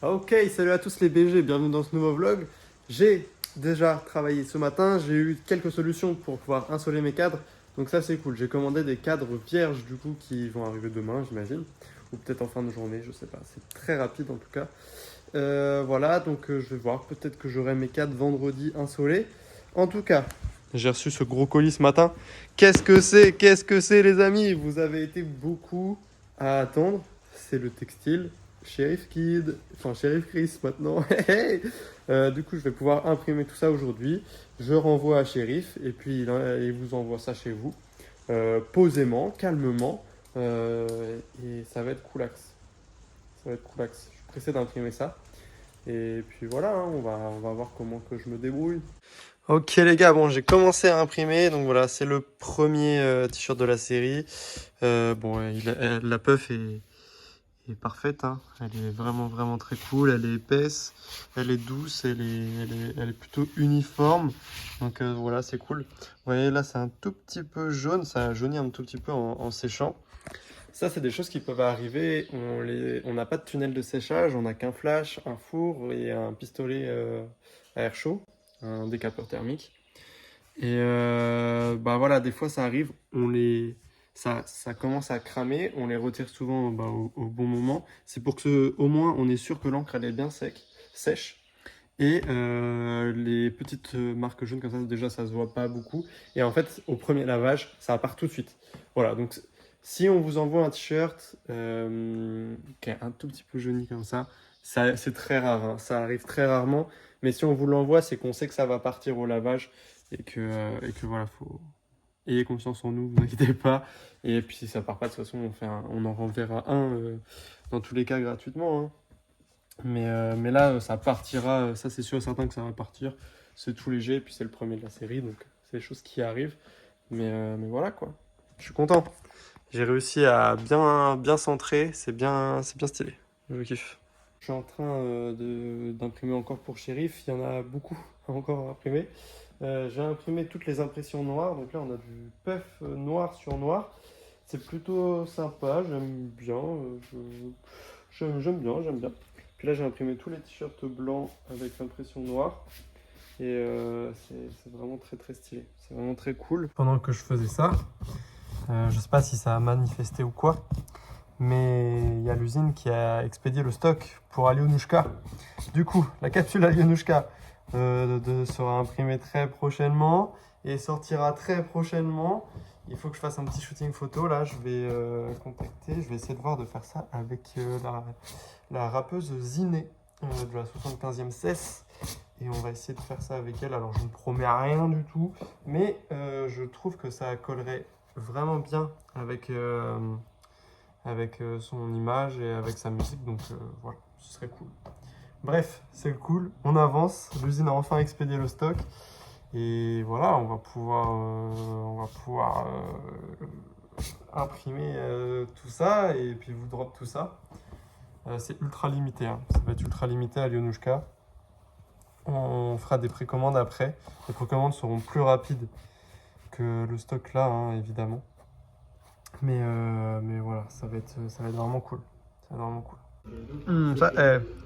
Ok, salut à tous les BG, bienvenue dans ce nouveau vlog. J'ai déjà travaillé ce matin, j'ai eu quelques solutions pour pouvoir insoler mes cadres. Donc ça c'est cool, j'ai commandé des cadres vierges du coup qui vont arriver demain j'imagine. Ou peut-être en fin de journée, je sais pas, c'est très rapide en tout cas. Voilà, donc je vais voir, peut-être que j'aurai mes cadres vendredi insolés. En tout cas, j'ai reçu ce gros colis ce matin. Qu'est-ce que c'est? Qu'est-ce que c'est les amis? Vous avez été beaucoup à attendre. C'est le textile Sheriff Kid, enfin Sheriff Chris maintenant. Du coup, je vais pouvoir imprimer tout ça aujourd'hui. Je renvoie à Sheriff et puis il vous envoie ça chez vous. Posément, calmement. Et ça va être coolax. Ça va être coolax. Je suis pressé d'imprimer ça. Et puis voilà, hein, on va voir comment que je me débrouille. Ok les gars, bon j'ai commencé à imprimer, donc voilà, c'est le premier t-shirt de la série. La puff est parfaite, hein. Elle est vraiment très cool, elle est épaisse, elle est douce, elle est plutôt uniforme. Donc voilà, c'est cool. Vous voyez là, c'est un tout petit peu jaune, ça jaunit un tout petit peu en séchant. Ça, c'est des choses qui peuvent arriver. On n'a pas de tunnel de séchage, on n'a qu'un flash, un four et un pistolet à air chaud, un décapeur thermique. Et bah voilà, des fois ça arrive, ça commence à cramer, on les retire souvent au bon moment. C'est pour que au moins on est sûr que l'encre elle est bien sèche. Et les petites marques jaunes comme ça, déjà ça se voit pas beaucoup. Et en fait, au premier lavage, ça part tout de suite. Voilà, donc si on vous envoie un t-shirt qui est un tout petit peu jauni comme ça c'est très rare, hein, ça arrive très rarement. Mais si on vous l'envoie, c'est qu'on sait que ça va partir au lavage et que voilà, faut ayez confiance en nous, vous inquiétez pas. Et puis si ça part pas, de toute façon, on en renverra un dans tous les cas gratuitement, hein. Mais là, ça partira, ça c'est sûr et certain que ça va partir. C'est tout léger, et puis c'est le premier de la série, donc c'est des choses qui arrivent. Mais voilà quoi, je suis content. J'ai réussi à bien centrer, c'est bien stylé, je kiffe. Je suis en train d'imprimer encore pour Sheriff, il y en a beaucoup encore à imprimer. J'ai imprimé toutes les impressions noires, donc là on a du puff noir sur noir. C'est plutôt sympa, j'aime bien, j'aime bien. Puis là, j'ai imprimé tous les t-shirts blancs avec l'impression noire. Et c'est vraiment très stylé. C'est vraiment très cool. Pendant que je faisais ça, je sais pas si ça a manifesté ou quoi, mais il y a l'usine qui a expédié le stock pour Alionushka. Du coup, la capsule Alionushka sera imprimée très prochainement et sortira très prochainement. Il faut que je fasse un petit shooting photo. Là, je vais je vais essayer de voir de faire ça avec la rappeuse Ziné de la 75e CES. Et on va essayer de faire ça avec elle. Alors, je ne promets rien du tout, mais je trouve que ça collerait vraiment bien avec son image et avec sa musique. Donc voilà, ce serait cool. Bref, c'est cool. On avance. L'usine a enfin expédié le stock. Et voilà, on va pouvoir imprimer tout ça et puis vous drop tout ça. C'est ultra limité, hein. Ça va être ultra limité à Alionushka. On fera des précommandes après. Les précommandes seront plus rapides que le stock là, hein, évidemment. Mais voilà, ça va être vraiment cool. Ça va être vraiment cool.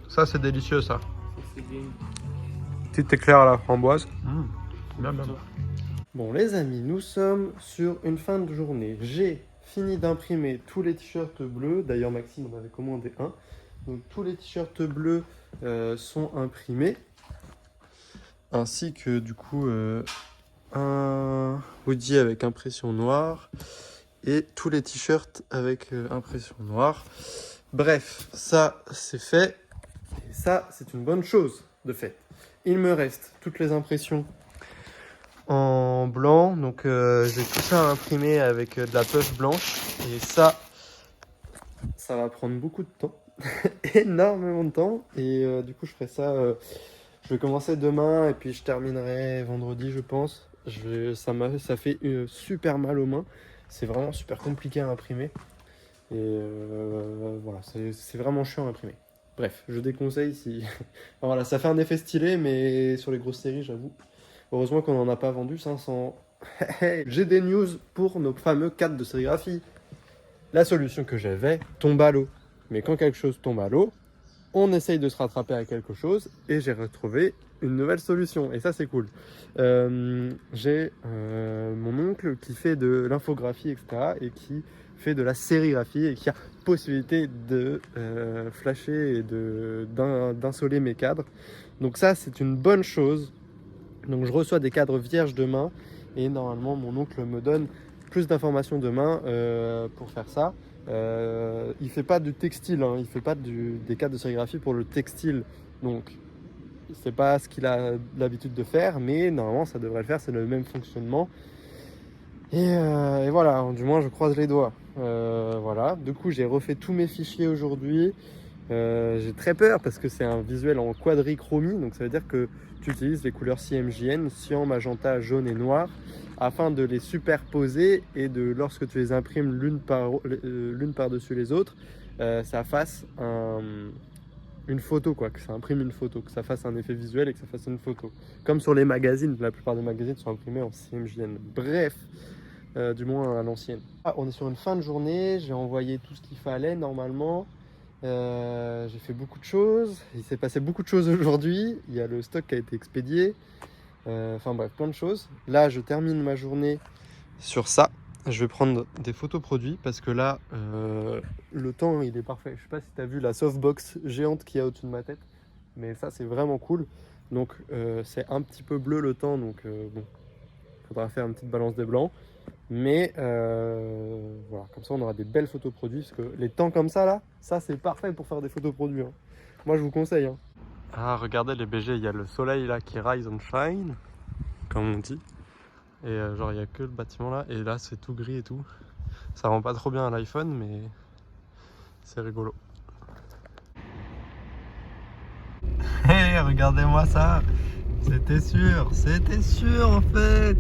Ça c'est délicieux ça. Petite éclair à la framboise. Bien. Bon les amis, nous sommes sur une fin de journée. J'ai fini d'imprimer tous les t-shirts bleus. D'ailleurs Maxime en avait commandé un. Donc tous les t-shirts bleus sont imprimés. Ainsi que du coup un hoodie avec impression noire. Et tous les t-shirts avec impression noire. Bref, ça c'est fait. Et ça c'est une bonne chose de fait. Il me reste toutes les impressions en blanc, donc j'ai tout ça à imprimer avec de la puff blanche et ça va prendre beaucoup de temps, énormément de temps et du coup je ferai ça, je vais commencer demain et puis je terminerai vendredi je pense. Ça fait super mal aux mains, c'est vraiment super compliqué à imprimer et voilà, c'est vraiment chiant à imprimer. Bref, je déconseille si... Voilà, ça fait un effet stylé mais sur les grosses séries j'avoue. Heureusement qu'on n'en a pas vendu 500. J'ai des news pour nos fameux cadres de sérigraphie. La solution que j'avais tombe à l'eau. Mais quand quelque chose tombe à l'eau, on essaye de se rattraper à quelque chose et j'ai retrouvé une nouvelle solution et ça c'est cool. J'ai mon oncle qui fait de l'infographie etc. et qui fait de la sérigraphie et qui a possibilité de flasher et d'insoler mes cadres. Donc ça c'est une bonne chose. Donc je reçois des cadres vierges demain et normalement mon oncle me donne plus d'informations demain pour faire ça. Il fait pas du textile, hein, il fait pas des cadres de sérigraphie pour le textile, donc c'est pas ce qu'il a l'habitude de faire, mais normalement ça devrait le faire, c'est le même fonctionnement. Et voilà, du moins je croise les doigts. Voilà, du coup j'ai refait tous mes fichiers aujourd'hui. J'ai très peur parce que c'est un visuel en quadrichromie, donc ça veut dire que tu utilises les couleurs CMJN, cyan, magenta, jaune et noir, afin de les superposer et de, lorsque tu les imprimes l'une par-dessus les autres, ça fasse une photo, quoi, que ça imprime une photo, que ça fasse un effet visuel et que ça fasse une photo. Comme sur les magazines, la plupart des magazines sont imprimés en CMJN. Bref, du moins à l'ancienne. Ah, on est sur une fin de journée, j'ai envoyé tout ce qu'il fallait normalement. J'ai fait beaucoup de choses, il s'est passé beaucoup de choses aujourd'hui, il y a le stock qui a été expédié, enfin bref, plein de choses. Là, je termine ma journée sur ça. Je vais prendre des photos produits parce que là, le temps il est parfait. Je sais pas si tu as vu la softbox géante qu'il y a au-dessus de ma tête, mais ça c'est vraiment cool. Donc c'est un petit peu bleu le temps, donc bon, faudra faire une petite balance des blancs. Mais voilà, comme ça on aura des belles photos produits, parce que les temps comme ça là, ça c'est parfait pour faire des photos produits, hein. Moi je vous conseille, hein. Ah, regardez les BG, il y a le soleil là qui rise and shine, comme on dit. Et genre il n'y a que le bâtiment là, et là c'est tout gris et tout. Ça rend pas trop bien à l'iPhone, mais c'est rigolo. Hey, regardez-moi ça. C'était sûr en fait.